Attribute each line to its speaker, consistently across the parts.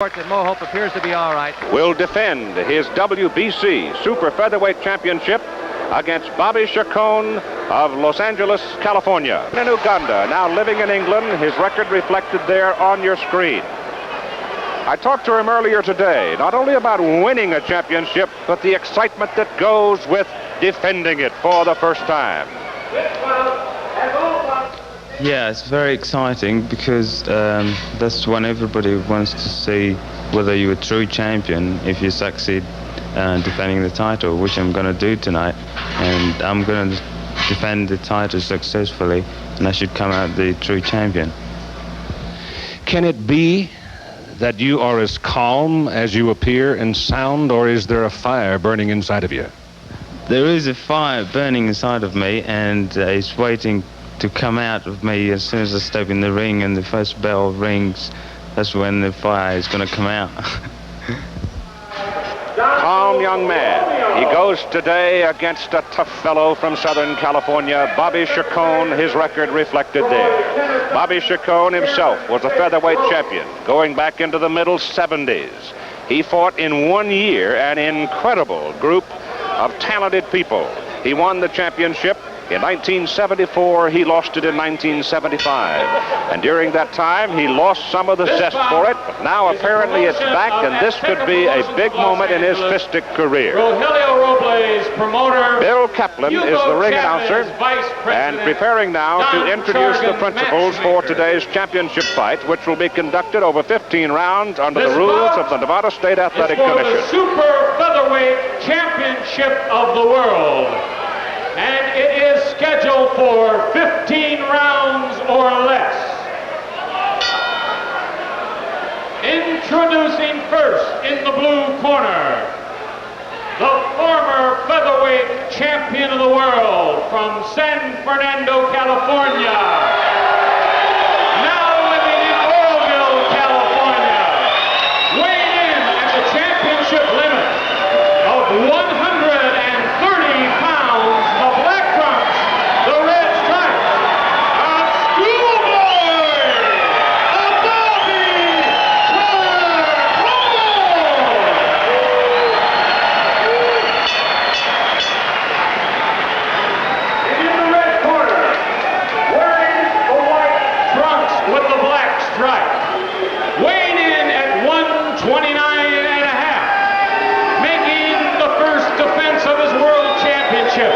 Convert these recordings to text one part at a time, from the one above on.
Speaker 1: And Mo Hope appears to be all right.
Speaker 2: Will defend his WBC Super Featherweight Championship against Bobby Chacon of Los Angeles, California. In Uganda, now living in England, his record reflected there on your screen. I talked to him earlier today, not only about winning a championship, but the excitement that goes with defending it for the first time.
Speaker 3: Yeah, it's very exciting because that's when everybody wants to see whether you're a true champion if you succeed defending the title, which I'm going to do tonight. And I'm going to defend the title successfully, and I should come out the true champion.
Speaker 4: Can it be that you are as calm as you appear and sound, or is there a fire burning inside of you?
Speaker 3: There is a fire burning inside of me, and it's waiting to come out of me as soon as I step in the ring and the first bell rings. That's when the fire is going to come out.
Speaker 2: Calm young man. He goes today against a tough fellow from Southern California, Bobby Chacon. His record reflected there. Bobby Chacon himself was a featherweight champion going back into the middle 70s. He fought in 1 year an incredible group of talented people. He won the championship in 1974, he lost it in 1975. And during that time, he lost some of the zest for it, but now apparently it's back, and this could be a big moment in his fistic career. Bill Kaplan is the ring announcer, and preparing now to introduce the principals for today's championship fight, which will be conducted over 15 rounds under the rules of the Nevada State Athletic Commission.
Speaker 5: The Super Featherweight Championship of the World. And it is scheduled for 15 rounds or less. Introducing first in the blue corner, the former featherweight champion of the world from San Fernando, California. Now living in Oroville, California. Weighing in at the championship limit of 130 pounds. Weighing in at 129 and a half, making the first defense of his world championship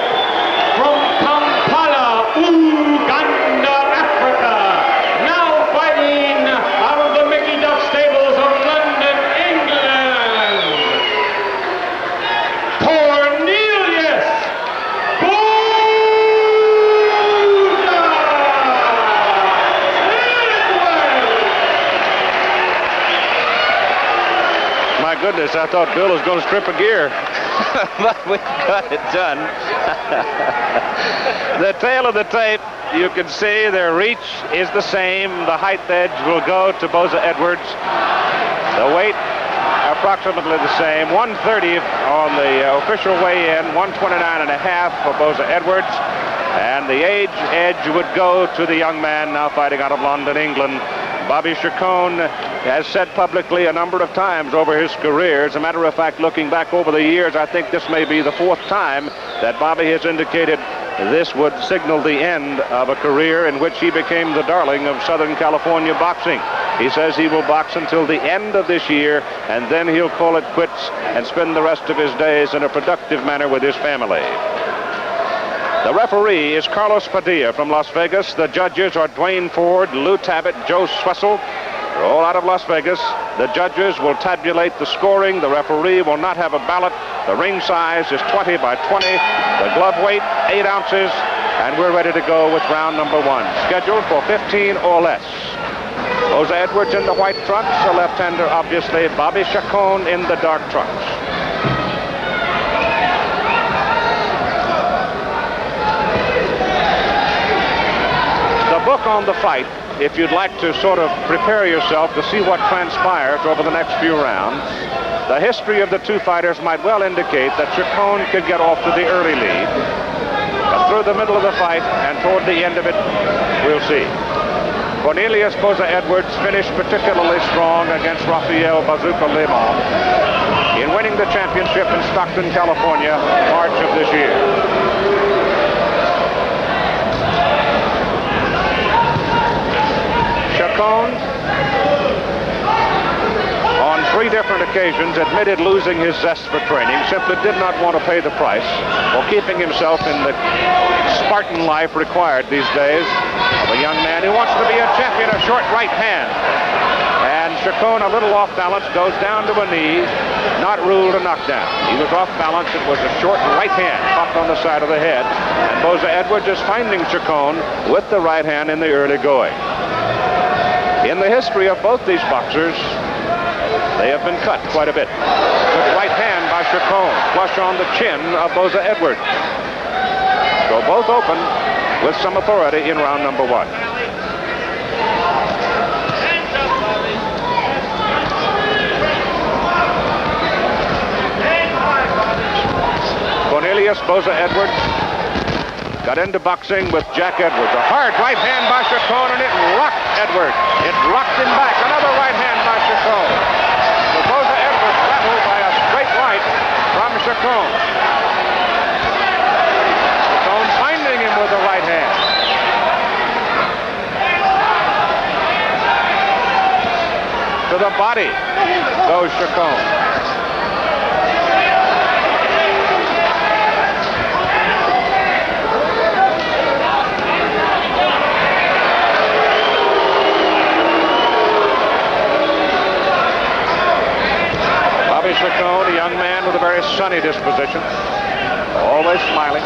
Speaker 5: from Kampala, Uganda, Africa, now fighting out of the Mickey Duck stables of London, England, Cornelius Boza!
Speaker 2: My goodness, I thought Bill was going to strip a gear. But we got it done. The tail of the tape, you can see their reach is the same. The height edge will go to Boza Edwards. The weight, approximately the same. 130 on the official weigh-in, 129 and a half for Boza Edwards. And the age edge would go to the young man now fighting out of London, England. Bobby Chacon has said publicly a number of times over his career. As a matter of fact, looking back over the years, I think this may be the fourth time that Bobby has indicated this would signal the end of a career in which he became the darling of Southern California boxing. He says he will box until the end of this year, and then he'll call it quits and spend the rest of his days in a productive manner with his family. The referee is Carlos Padilla from Las Vegas. The judges are Dwayne Ford, Lou Tabbitt, Joe Swessel. They're all out of Las Vegas. The judges will tabulate the scoring. The referee will not have a ballot. The ring size is 20 by 20. The glove weight, 8 ounces. And we're ready to go with round number 1, scheduled for 15 or less. Boza Edwards in the white trunks, the left-hander obviously. Bobby Chacon in the dark trunks. The book on the fight, if you'd like to sort of prepare yourself to see what transpires over the next few rounds, the history of the two fighters might well indicate that Chacon could get off to the early lead. But through the middle of the fight and toward the end of it, we'll see. Cornelius Boza Edwards finished particularly strong against Rafael Bazooka Lemon in winning the championship in Stockton, California, March of this year. Chacon, on 3 different occasions, admitted losing his zest for training, simply did not want to pay the price for keeping himself in the Spartan life required these days of a young man who wants to be a champion of short right hand. And Chacon, a little off balance, goes down to a knee, not ruled a knockdown. He was off balance. It was a short right hand popped on the side of the head. And Boza Edwards is finding Chacon with the right hand in the early going. In the history of both these boxers, they have been cut quite a bit. Good right hand by Chacon, flush on the chin of Boza Edwards. So both open with some authority in round number 1. Cornelius Boza Edwards got into boxing with Jack Edwards. A hard right hand by Chacon, and it locked Edwards. It locked him back. Another right hand by Chacon. So Boza Edwards rattled by a straight right from Chacon. Chacon finding him with the right hand. To the body goes Chacon. Chacon, a young man with a very sunny disposition, always smiling.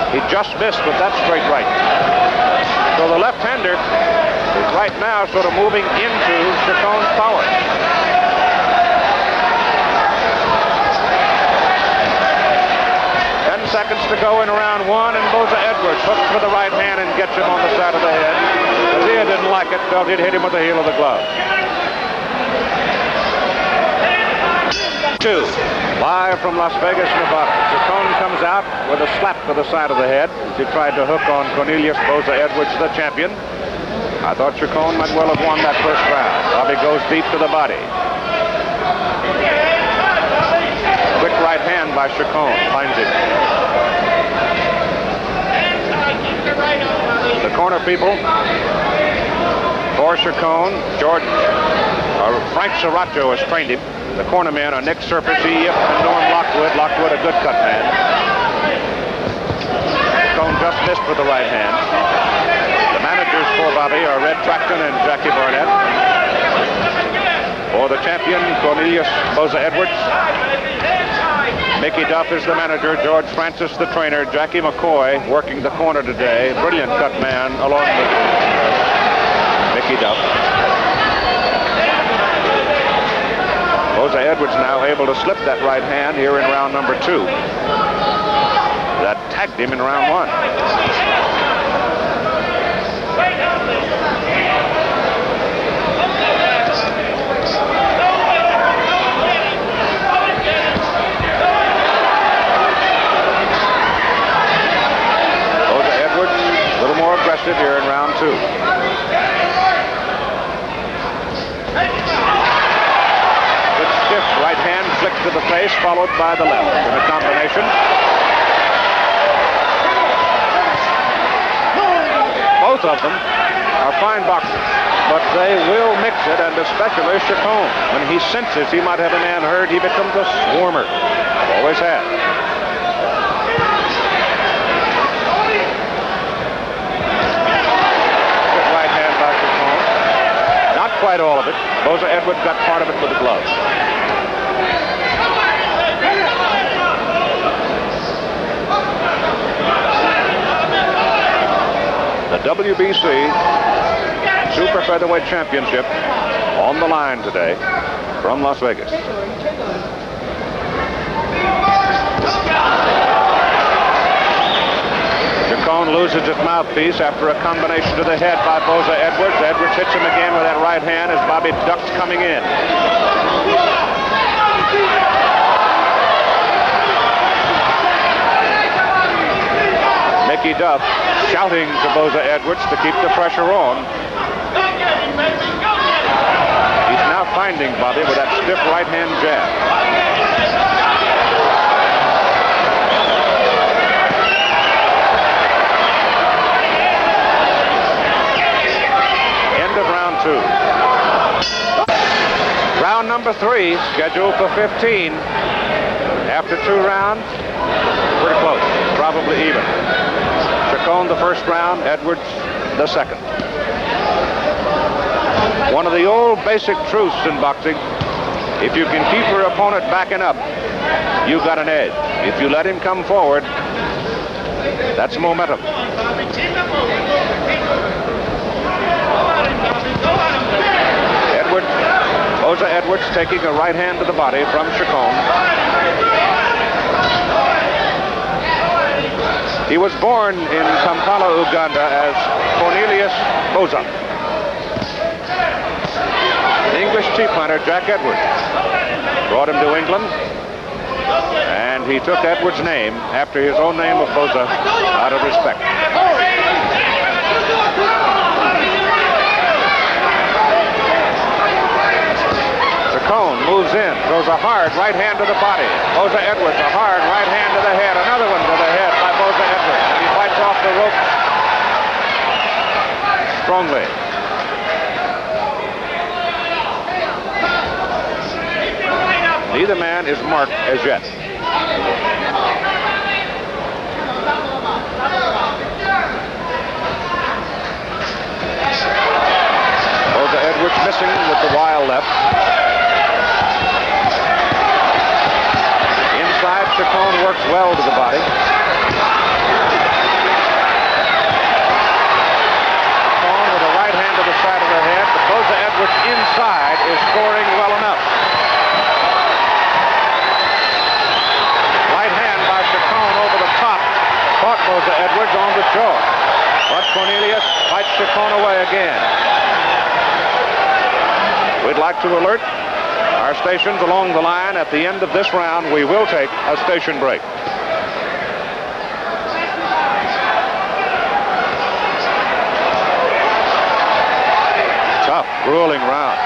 Speaker 2: He just missed with that straight right. So the left-hander is right now sort of moving into Chacon's power. 10 seconds to go in round 1, and Boza Edwards hooks for the right hand and gets him on the side of the head. Bazia didn't like it, felt he'd hit him with the heel of the glove. 2, live from Las Vegas, Nevada. Chacon comes out with a slap to the side of the head. He tried to hook on Cornelius Boza Edwards, the champion. I thought Chacon might well have won that first round. Bobby goes deep to the body. Quick right hand by Chacon, finds it. The corner people for Chacon, Frank Sriracho has trained him. The corner men are Nick Surface, and Norm Lockwood. Lockwood, a good cut man. Chacon just missed with the right hand. The managers for Bobby are Red Tracton and Jackie Barnett. For the champion, Cornelius Boza Edwards. Mickey Duff is the manager, George Francis the trainer, Jackie McCoy working the corner today. Brilliant cut man along with Mickey Duff. Boza Edwards now able to slip that right hand here in round number 2. That tagged him in round 1. Boza Edwards a little more aggressive here in round 2. Stiff right hand flick to the face, followed by the left in a combination. Both of them are fine boxers, but they will mix it, and especially Chacon. When he senses he might have a man hurt, he becomes a swarmer. Always has. Good right hand by Chacon. Not quite all of it. Boza Edwards got part of it with the glove. The WBC Super Featherweight Championship on the line today from Las Vegas. Chacon loses his mouthpiece after a combination to the head by Boza Edwards. Edwards hits him again with that right hand as Bobby ducks coming in. Mickey Duff shouting to Boza Edwards to keep the pressure on. He's now finding Bobby with that stiff right-hand jab. End of round 2. Round number 3, scheduled for 15. After 2 rounds, pretty close, probably even. Chacon the first round, Edwards the second. One of the old basic truths in boxing, if you can keep your opponent backing up, you got an edge. If you let him come forward, that's momentum. Boza Edwards taking a right hand to the body from Chacon. He was born in Kampala, Uganda as Cornelius Boza. English chief hunter Jack Edwards brought him to England, and he took Edwards' name after his own name of Boza out of respect. Chacon moves in, throws a hard right hand to the body. Boza Edwards, a hard right hand to the head, another one to the head by Boza Edwards. And he fights off the ropes strongly. Neither man is marked as yet. Boza Edwards missing with the wild left. Inside, Chacon works well to the body. Chacon with a right hand to the side of the head, but Boza Edwards inside is scoring well enough. Caught Boza Edwards on the jaw. But Cornelius fights Chacon away again. We'd like to alert our stations along the line. At the end of this round, we will take a station break. Tough, grueling round.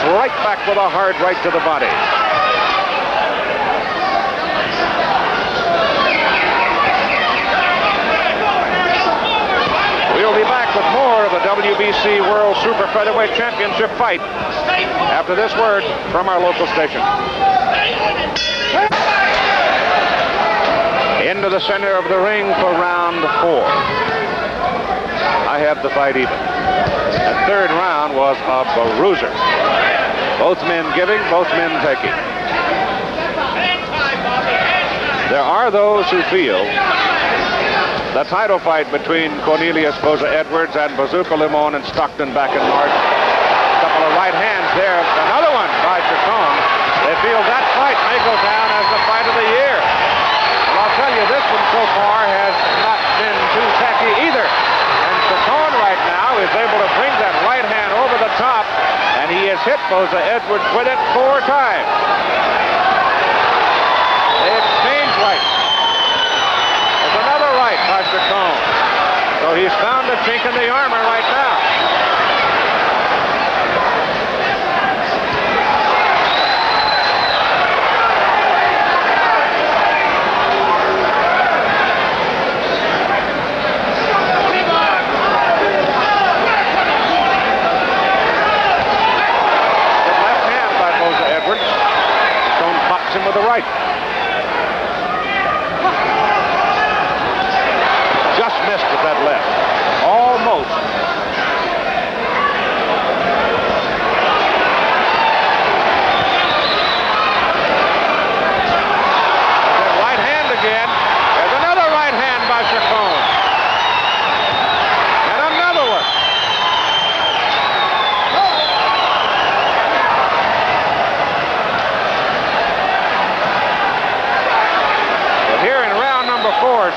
Speaker 2: Right back with a hard right to the body. We'll be back with more of the WBC World Super Featherweight Championship fight after this word from our local station. Into the center of the ring for round 4. I have the fight even. The third round was a bruiser. Both men giving, both men taking. There are those who feel the title fight between Cornelius Boza Edwards and Bazooka Limon and Stockton back in March. A couple of right hands there. Another one by Chacon. They feel that fight may go down as the fight of the year. Well, I'll tell you, this one so far has not been too tacky either. And Chacon right now is able to bring that right hand over the top, and he has hit Boza Edwards with it 4 times. They exchange rights. There's another right by Chacon. So he's found a chink in the armor right now. With the right. Just missed with that left. Almost. That right hand again. There's another right hand by Chacon. And another one.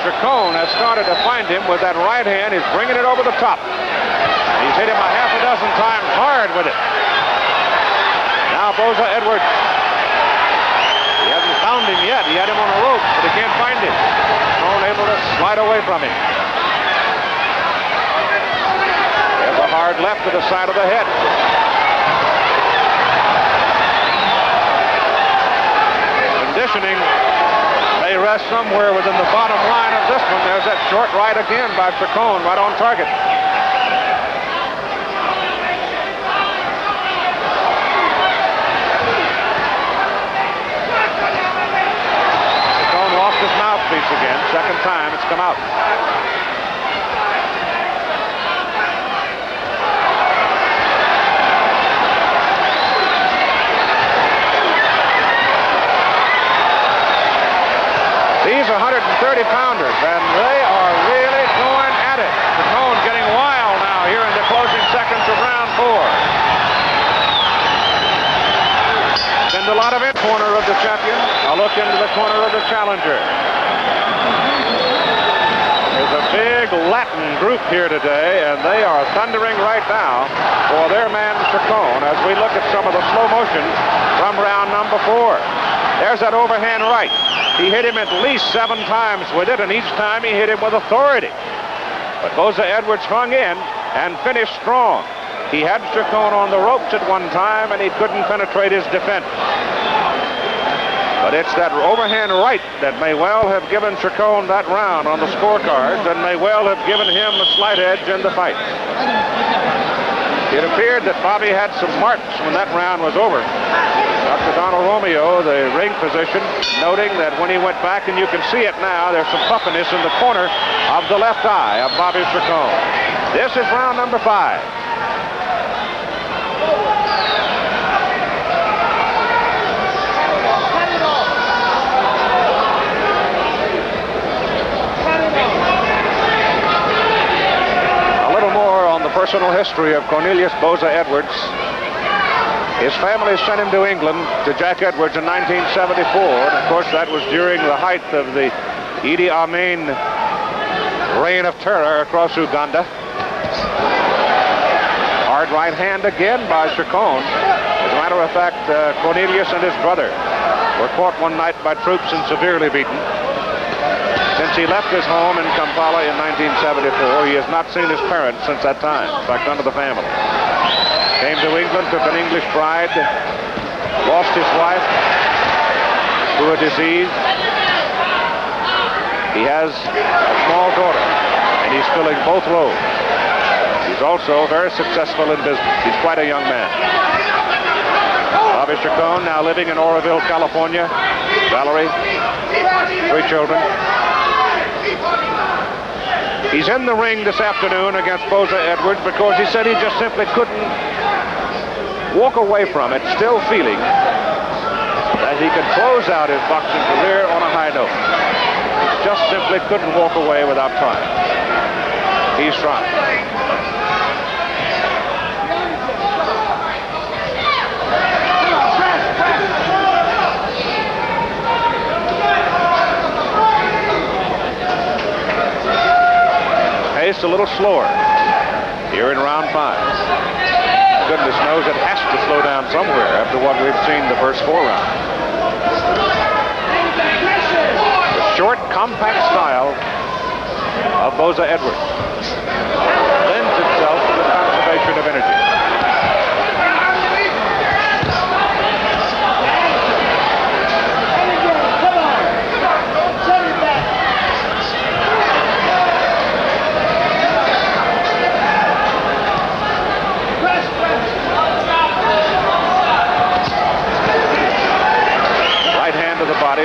Speaker 2: Chacon has started to find him with that right hand. He's bringing it over the top. He's hit him a half a dozen times hard with it. Now Boza Edwards. He hasn't found him yet. He had him on a rope, but he can't find him. Chacon able to slide away from him. There's a hard left to the side of the head. Conditioning may rest somewhere within the bottom line of this one. There's that short right again by Chacon, right on target. Chacon lost his mouthpiece again. Second time it's come out. These are 130-pounders, and they are really going at it. Chacon getting wild now here in the closing seconds of round 4. Send a lot of it. Corner of the champion. A look into the corner of the challenger. There's a big Latin group here today, and they are thundering right now for their man Chacon as we look at some of the slow motion from round number 4. There's that overhand right. He hit him at least 7 times with it, and each time he hit him with authority. But Boza Edwards hung in and finished strong. He had Chacon on the ropes at one time, and he couldn't penetrate his defense. But it's that overhand right that may well have given Chacon that round on the scorecards and may well have given him a slight edge in the fight. It appeared that Bobby had some marks when that round was over. Dr. Donald Romeo, the ring physician, noting that when he went back, and you can see it now, there's some puffiness in the corner of the left eye of Bobby Chacon. This is round number 5. A little more on the personal history of Cornelius Boza Edwards. His family sent him to England, to Jack Edwards in 1974. And of course, that was during the height of the Idi Amin reign of terror across Uganda. Hard right hand again by Chacon. As a matter of fact, Cornelius and his brother were caught one night by troops and severely beaten. Since he left his home in Kampala in 1974, he has not seen his parents since that time. In fact, none of the family. Came to England, took an English bride, lost his wife through a disease. He has a small daughter, and he's filling both roles. He's also very successful in business. He's quite a young man. Bobby Chacon now living in Oroville, California. Valerie, 3 children. He's in the ring this afternoon against Boza Edwards because he said he just simply couldn't walk away from it, still feeling that he could close out his boxing career on a high note. He just simply couldn't walk away without trying. He's trying. Pace a little slower here in round 5. Goodness knows it has to slow down somewhere after what we've seen the first 4 rounds. The short, compact style of Boza Edwards lends itself to the conservation of energy.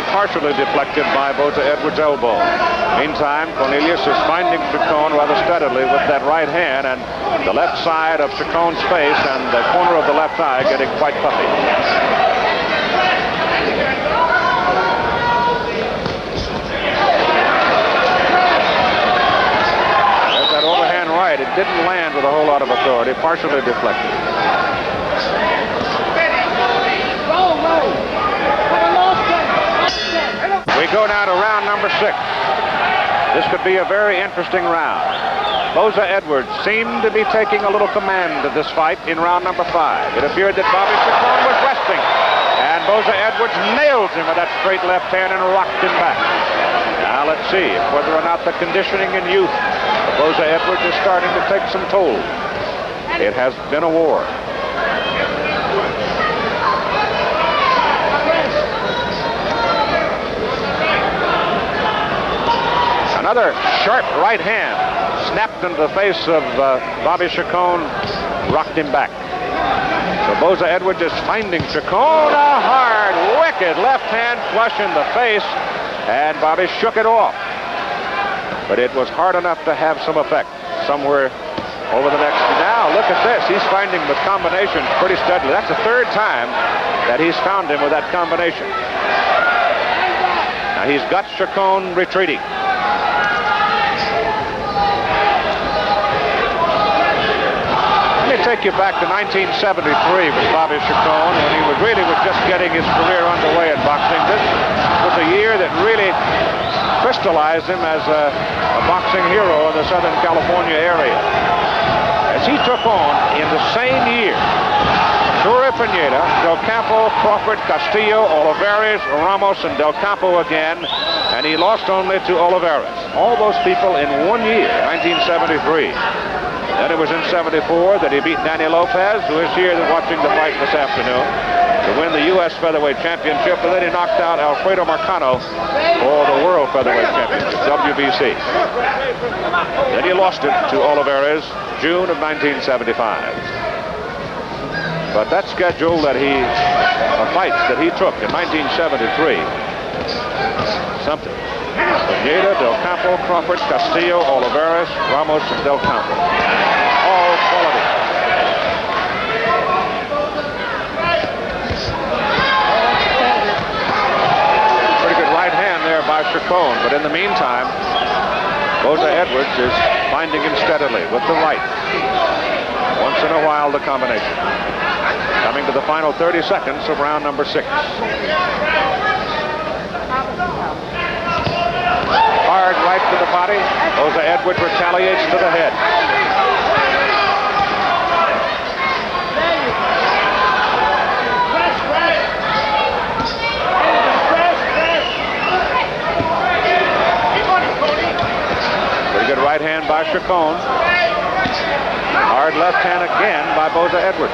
Speaker 2: Partially deflected by Boza Edwards' elbow. Meantime, Cornelius is finding Chacon rather steadily with that right hand, and the left side of Chacon's face and the corner of the left eye getting quite puffy. There's that overhand right. It didn't land with a whole lot of authority, partially deflected. We go now to round number 6. This could be a very interesting round. Boza Edwards seemed to be taking a little command of this fight in round number 5. It appeared that Bobby Chacon was resting, and Boza Edwards nailed him with that straight left hand and rocked him back. Now let's see whether or not the conditioning and youth of Boza Edwards is starting to take some toll. It has been a war. Another sharp right hand snapped into the face of Bobby Chacon, rocked him back. So Boza Edwards is finding Chacon. A hard, wicked left hand flush in the face, and Bobby shook it off. But it was hard enough to have some effect somewhere over the next. Now look at this. He's finding the combination pretty steadily. That's the 3rd time that he's found him with that combination. Now he's got Chacon retreating. Let me take you back to 1973 with Bobby Chacon, when he was just getting his career underway in boxing. This was a year that really crystallized him as a boxing hero in the Southern California area. As he took on, in the same year, Tura Pineda, Del Campo, Crawford, Castillo, Olivares, Ramos, and Del Campo again, and he lost only to Olivares. All those people in one year, 1973. Then it was in 74 that he beat Danny Lopez, who is here watching the fight this afternoon, to win the U.S. Featherweight Championship, and then he knocked out Alfredo Marcano for the World Featherweight Championship, WBC. Then he lost it to Olivares, June of 1975. But that schedule that fights that he took in 1973, something. Pineda, Del Campo, Crawford, Castillo, Olivares, Ramos, and Del Campo. All quality. Pretty good right hand there by Chacon, but in the meantime, Boza Edwards is finding him steadily with the right. Once in a while, the combination. Coming to the final 30 seconds of round number 6. Hard right to the body. Boza Edwards retaliates to the head. Pretty good right hand by Chacon. Hard left hand again by Boza Edwards.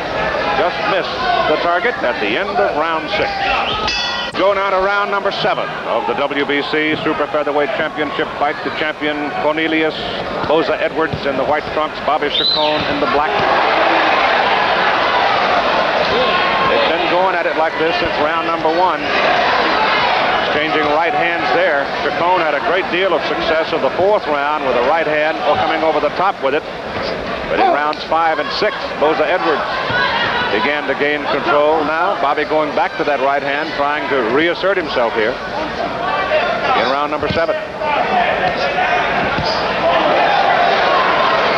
Speaker 2: Just missed the target at the end of round 6. Go now to round number 7 of the WBC Super Featherweight Championship fight. The champion Cornelius Boza Edwards in the white trunks, Bobby Chacon in the black. They've been going at it like this since round number 1. Exchanging right hands there. Chacon had a great deal of success in the 4th round with a right hand coming over the top with it. But in rounds 5 and 6, Boza Edwards began to gain control. Now Bobby going back to that right hand, trying to reassert himself here in round number 7.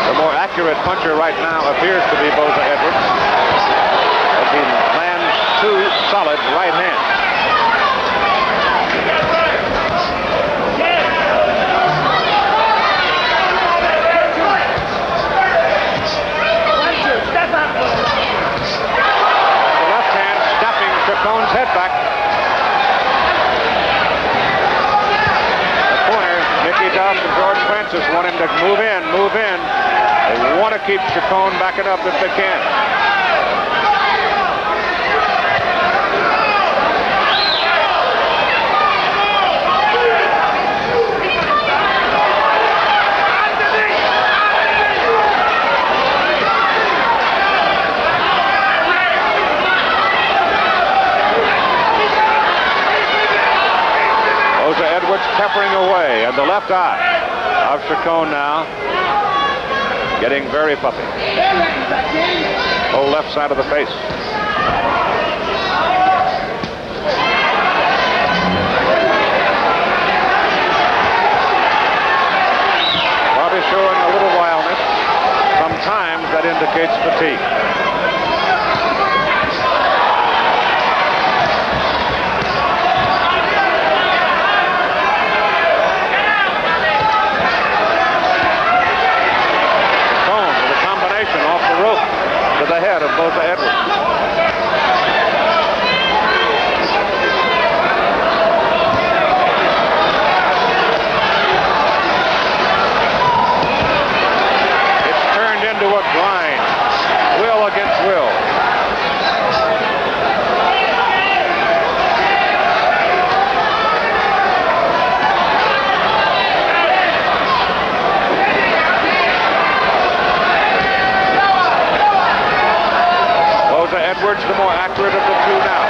Speaker 2: The more accurate puncher right now appears to be Boza Edwards, as he lands 2 solid right hands. Chacon's head back. The corner, Mickey Duff and George Francis want him to move in, move in. They want to keep Chacon backing up if they can. Peppering away, and the left eye of Chacon now getting very puffy. Whole left side of the face. Bobby showing a little wildness. Sometimes that indicates fatigue. accurate of the two now.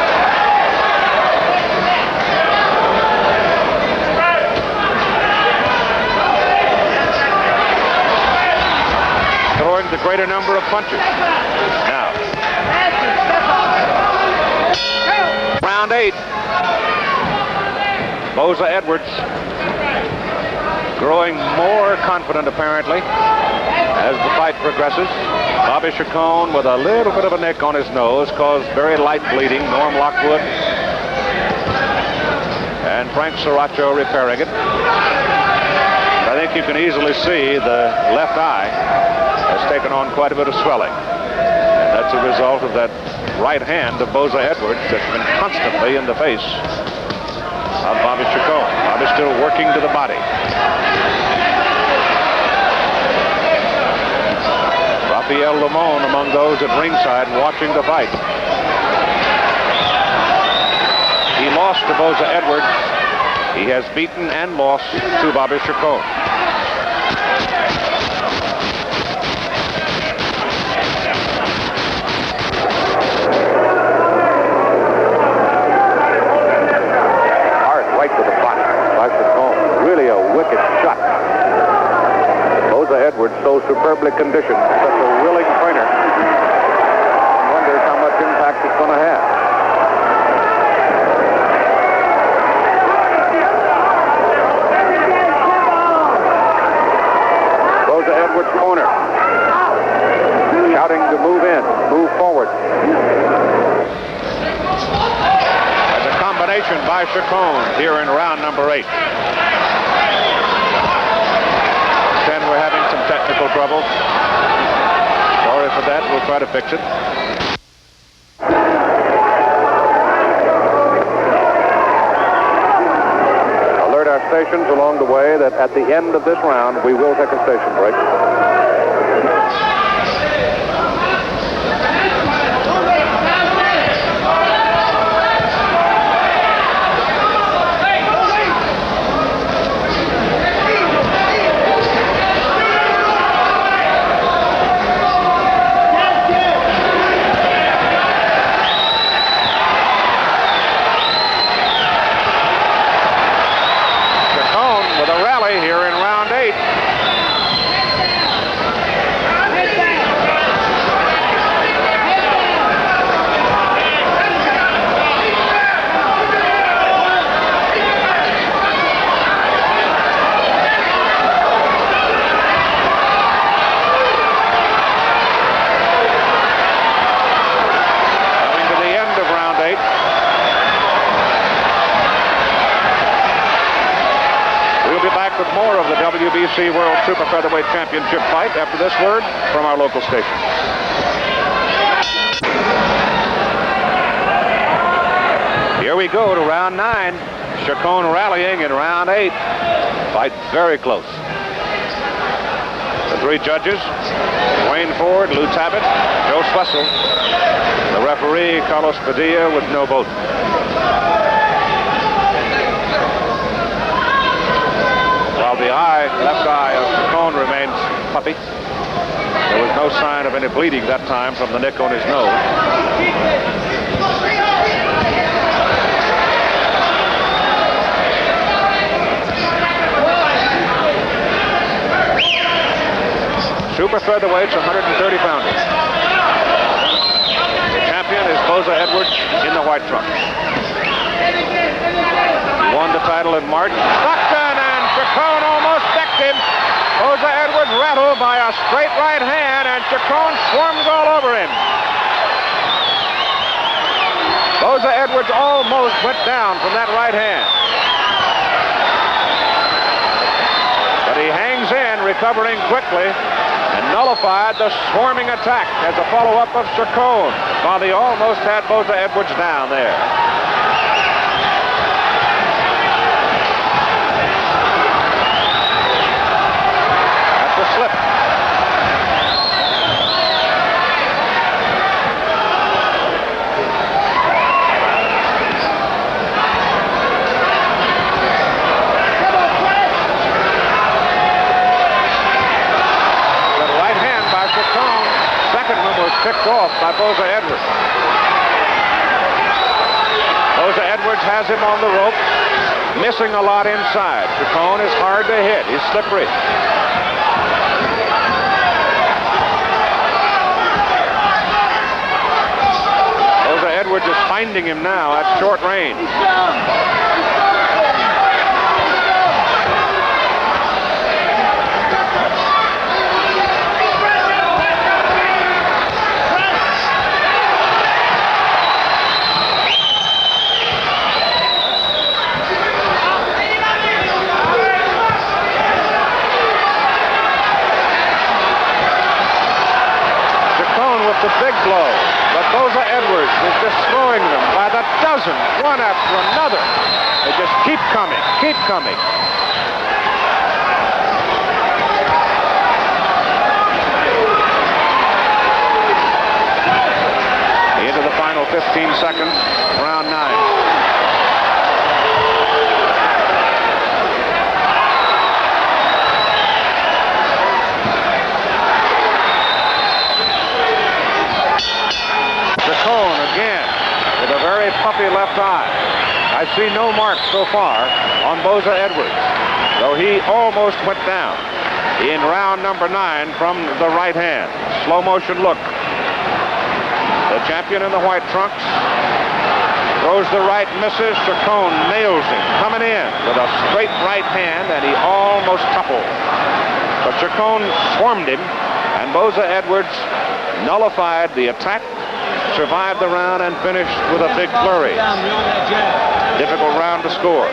Speaker 2: Throwing the greater number of punches. Now, round 8. Boza Edwards growing more confident, apparently, as the fight progresses. Bobby Chacon with a little bit of a nick on his nose, caused very light bleeding. Norm Lockwood and Frank Sriracho repairing it. I think you can easily see the left eye has taken on quite a bit of swelling. And that's a result of that right hand of Boza Edwards that's been constantly in the face of Bobby Chacon. Bobby still working to the body. Rafael Limon among those at ringside watching the fight. He lost to Boza Edwards. He has beaten and lost to Bobby Chacon. Hard right to the body by Chacon. Really a wicked shot. Boza Edwards so superbly conditioned, such a willing trainer. One wonders how much impact it's going to have. Boza Edwards corner. Shouting to move in, move forward. There's a combination by Chacon here in round number 8. And we're having some technical trouble. Sorry for that. We'll try to fix it. Alert our stations along the way that at the end of this round, we will take a station break. WBC World Super Featherweight Championship fight after this word from our local station. Here we go to round 9. Chacon rallying in round 8. Fight very close. The 3 judges, Wayne Ford, Lou Tabbitt, Joe Swessel. The referee, Carlos Padilla, with no vote. While the left eye of Chacon remains puffy. There was no sign of any bleeding that time from the nick on his nose. Super featherweights, 130 pounders. The champion is Boza Edwards in the white trunks. He won the title in March. Chacon, and Chacon almost decked him. Boza Edwards rattled by a straight right hand, and Chacon swarms all over him. Boza Edwards almost went down from that right hand. But he hangs in, recovering quickly, and nullified the swarming attack as a follow-up of Chacon, while he almost had Boza Edwards down there. That's a slip. Picked off by Boza Edwards. has him on the rope, missing a lot inside. Chacon is hard to hit. He's slippery. Boza Edwards is finding him now at short range. The big blow, but Boza Edwards is destroying them by the dozen, one after another. They just keep coming, keep coming. Into the final 15 seconds, round 9. Chacon again with a very puffy left eye. I see no marks so far on Boza Edwards, though he almost went down in round number 9 from the right hand. Slow motion look. The champion in the white trunks throws the right, misses. Chacon nails him, coming in with a straight right hand, and he almost toppled. But Chacon swarmed him, and Boza Edwards nullified the attack, survived the round, and finished with a big flurry. Difficult round to score.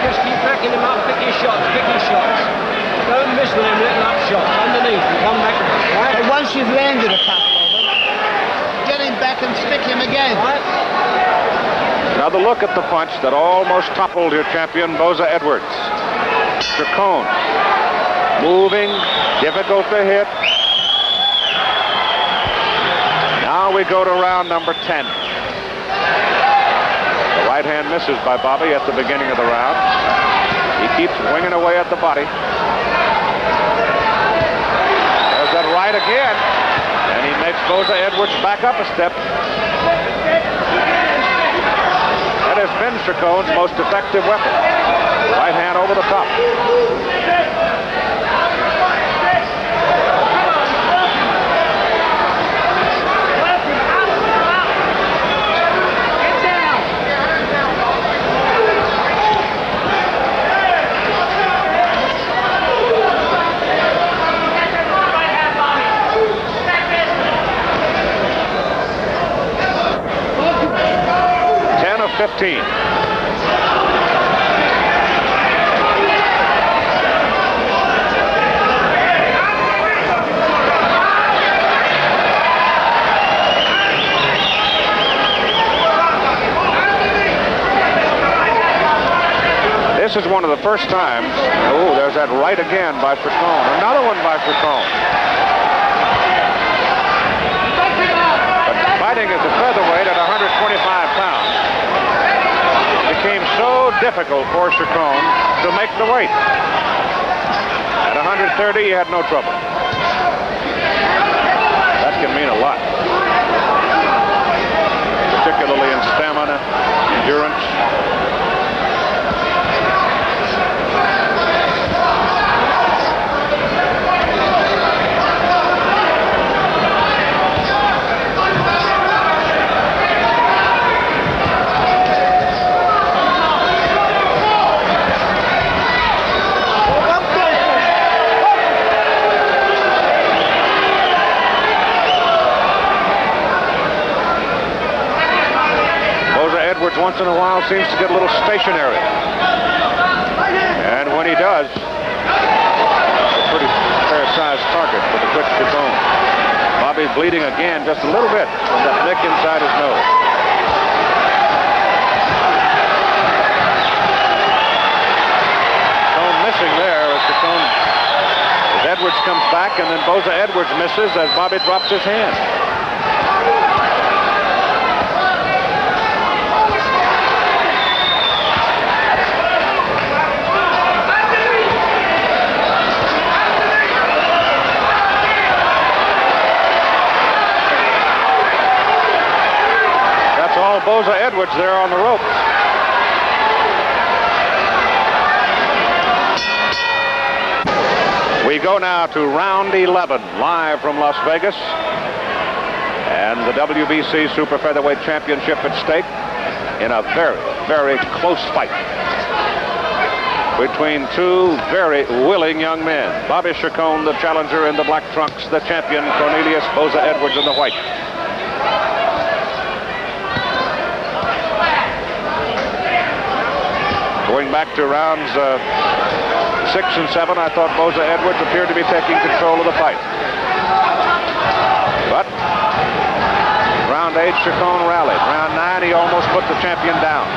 Speaker 6: Just keep backing him up, pick your shots, pick your shots. Don't miss with him little up shots underneath and come back. Right?
Speaker 7: But once you've landed a couple of them, get him back and stick him again.
Speaker 6: Right?
Speaker 2: Now the look at the punch that almost toppled your champion, Boza Edwards. Chacon moving, difficult to hit. Now we go to round number 10. The right hand misses by Bobby at the beginning of the round. He keeps winging away at the body. There's that right again, and he makes Boza Edwards back up a step. That has been Chacon's most effective weapon. Right hand over the top. 15. This is one of the first times. Oh, there's that right again by Chacon. Another one by Chacon. But fighting as a featherweight at 125 pounds became so difficult for Chacon to make the weight. At 130, he had no trouble. That can mean a lot, particularly in stamina, endurance. Once in a while seems to get a little stationary. And when he does, it's a pretty fair-sized target for the quick Chacon. Bobby's bleeding again just a little bit from that nick inside his nose. Chacon missing there as Chacon, as Edwards comes back, and then Boza Edwards misses as Bobby drops his hand. Edwards there on the ropes. We go now to round 11, live from Las Vegas. And the WBC Super Featherweight Championship at stake in a very, very close fight between two very willing young men. Bobby Chacon, the challenger in the black trunks, the champion Cornelius Boza Edwards in the white. Going back to rounds 6 and 7, I thought Boza Edwards appeared to be taking control of the fight. But round 8, Chacon rallied. Round 9, he almost put the champion down.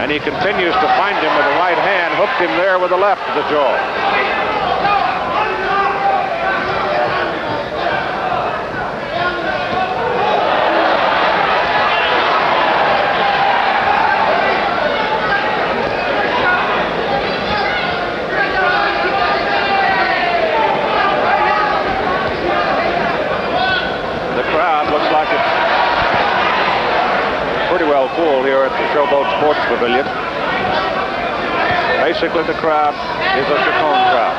Speaker 2: And he continues to find him with the right hand, hooked him there with the left to the jaw. Pretty well full here at the Showboat Sports Pavilion. Basically, the crowd is a Chacon crowd.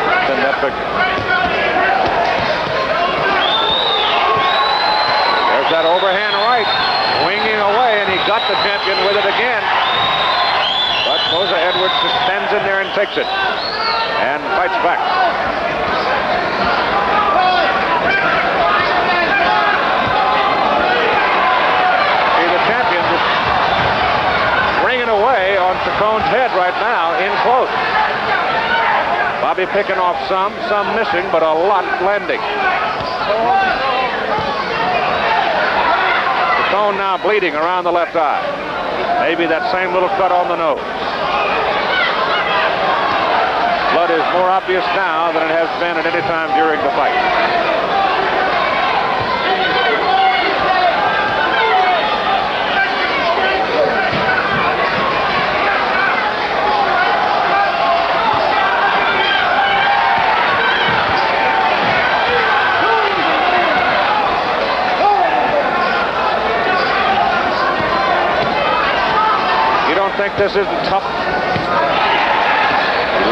Speaker 2: It's an epic. There's that overhand right, winging away, and he got the champion with it again. But Boza Edwards just stands in there and takes it, and fights back. Away on Chacon's head right now, in close. Bobby picking off some missing, but a lot landing. Chacon now bleeding around the left eye. Maybe that same little cut on the nose. Blood is more obvious now than it has been at any time during the fight. Think this isn't tough.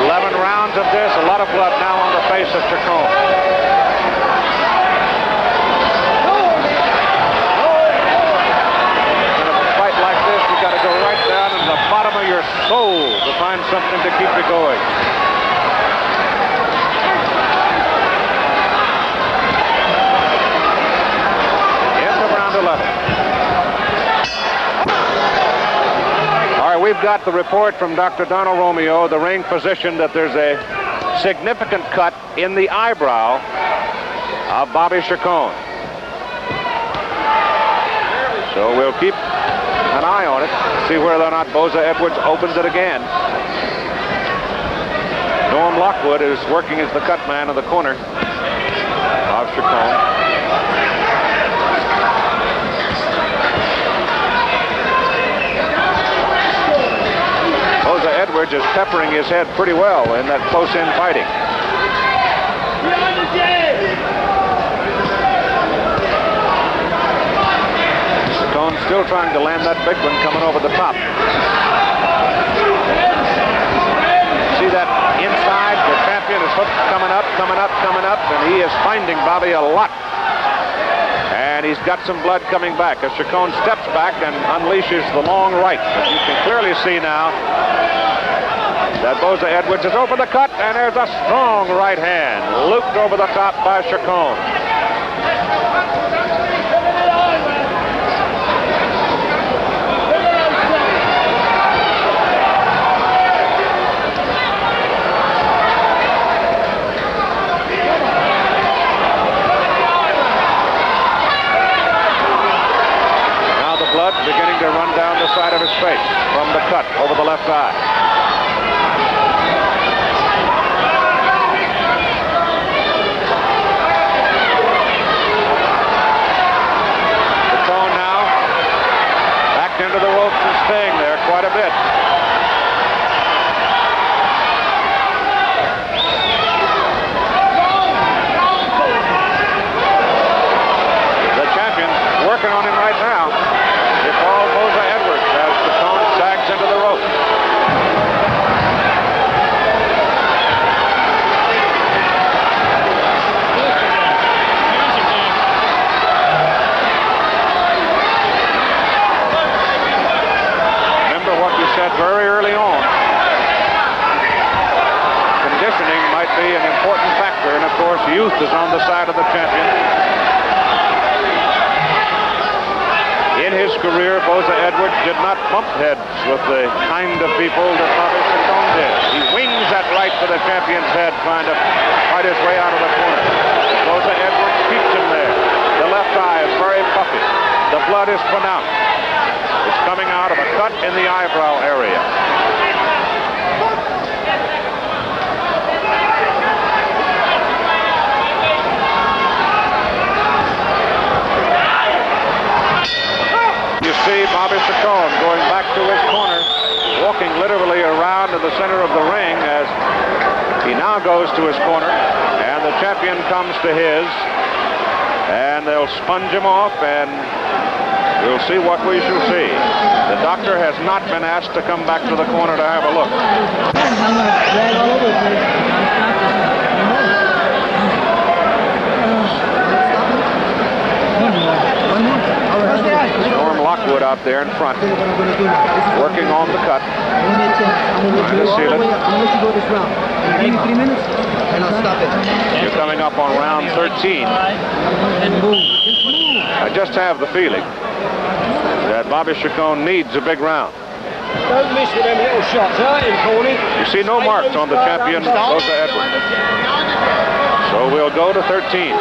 Speaker 2: 11 rounds of this, a lot of blood now on the face of Chacon. In a fight like this, you got to go right down in the bottom of your soul to find something to keep you going. End of round 11. We've got the report from Dr. Donald Romeo, the ring physician, that there's a significant cut in the eyebrow of Bobby Chacon. So we'll keep an eye on it, see whether or not Boza Edwards opens it again. Norm Lockwood is working as the cut man in the corner of Chacon. Edwards is peppering his head pretty well in that close-in fighting. Chacon still trying to land that big one coming over the top. See that inside? The champion is hooked, coming up, and he is finding Bobby a lot. And he's got some blood coming back as Chacon steps back and unleashes the long right. But you can clearly see now that Boza Edwards is over the cut, and there's a strong right hand looped over the top by Chacon. Now the blood beginning to run down the side of his face from the cut over the left eye. Into the ropes and staying there quite a bit. working on him right now. It's all Boza Edwards as Chacon sags into the rope. Remember what you said very early on. Conditioning might be an important factor, and of course youth is on the side of the champion. In his career, Boza Edwards did not bump heads with the kind of people that Bobby Chacon did. He wings that right for the champion's head, trying to fight his way out of the corner. Boza Edwards keeps him there. The left eye is very puffy. The blood is pronounced. It's coming out of a cut in the eyebrow area. You see Bobby Chacon going back to his corner, walking literally around to the center of the ring as he now goes to his corner, and the champion comes to his, and they'll sponge him off, and we'll see what we shall see. The doctor has not been asked to come back to the corner to have a look. Norm Lockwood out there in front, working on the cut. You're coming up on round 13. I just have the feeling that Bobby Chacon needs a big round.
Speaker 6: Don't miss with them little shots, Corny.
Speaker 2: You see no marks on the champion, Boza Edwards. So we'll go to 13.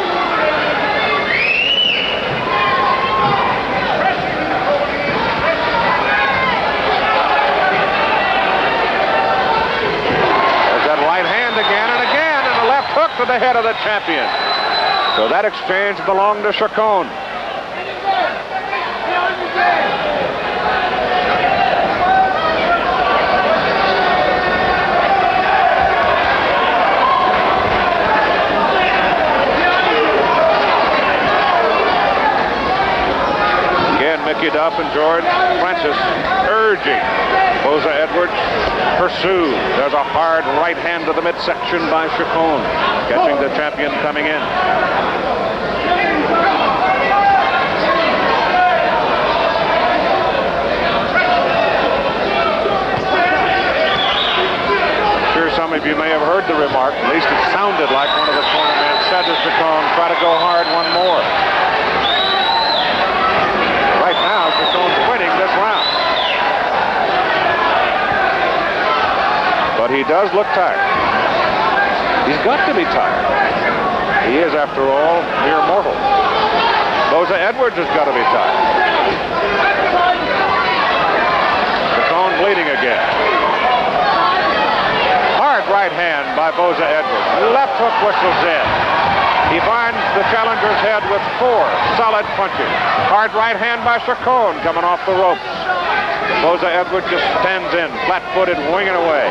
Speaker 2: To the head of the champion. So that exchange belonged to Chacon. Again, Mickey Duff and George Francis urging Boza Edwards, pursue. There's a hard right hand to the midsection by Chacon, catching the champion coming in. I'm sure some of you may have heard the remark, at least it sounded like one of the cornermen said to Chacon, try to go hard one more. Right now, Chacon's winning this round. But he does look tired. He's got to be tired. He is, after all, mere mortal. Boza Edwards has got to be tired. Chacon bleeding again. Hard right hand by Boza Edwards. Left hook whistles in. He binds the challenger's head with 4 solid punches. Hard right hand by Chacon coming off the ropes. Boza Edwards just stands in, flat-footed, winging away.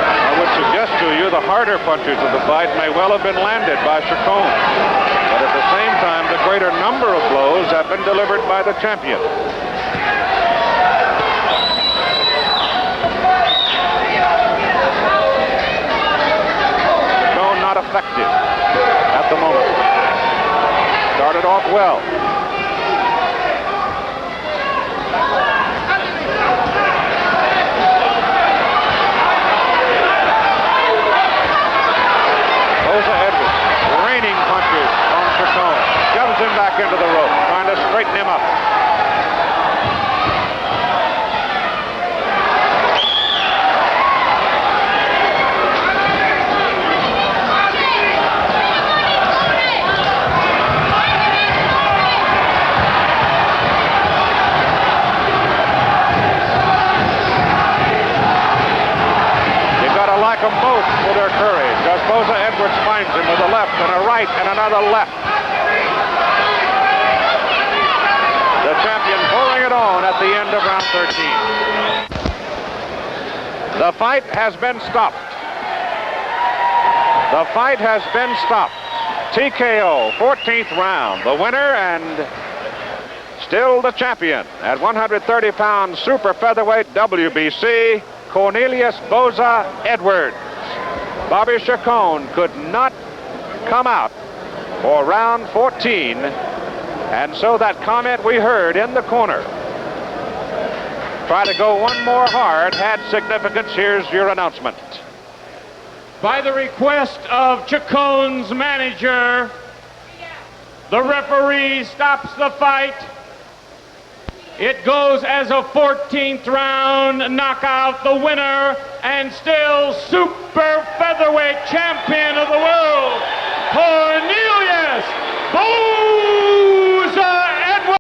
Speaker 2: I would suggest to you the harder punches of the fight may well have been landed by Chacon. But at the same time, the greater number of blows have been delivered by the champion. Chacon not effective at the moment. Started off well. Boza Edwards, raining punches on Chacon. Shoves him back into the rope, trying to straighten him up. Them both for their courage as Boza Edwards finds him with a left and a right and another left. The champion pouring it on at the end of round 13. The fight has been stopped. The fight has been stopped. TKO, 14th round. The winner and still the champion at 130 pounds super featherweight WBC, Cornelius Boza Edwards. Bobby Chacon could not come out for round 14, and so that comment we heard in the corner, try to go one more hard, had significance. Here's your announcement.
Speaker 5: By the request of Chacon's manager, the referee stops the fight. It goes as a 14th round knockout. The winner and still super featherweight champion of the world, Cornelius Boza!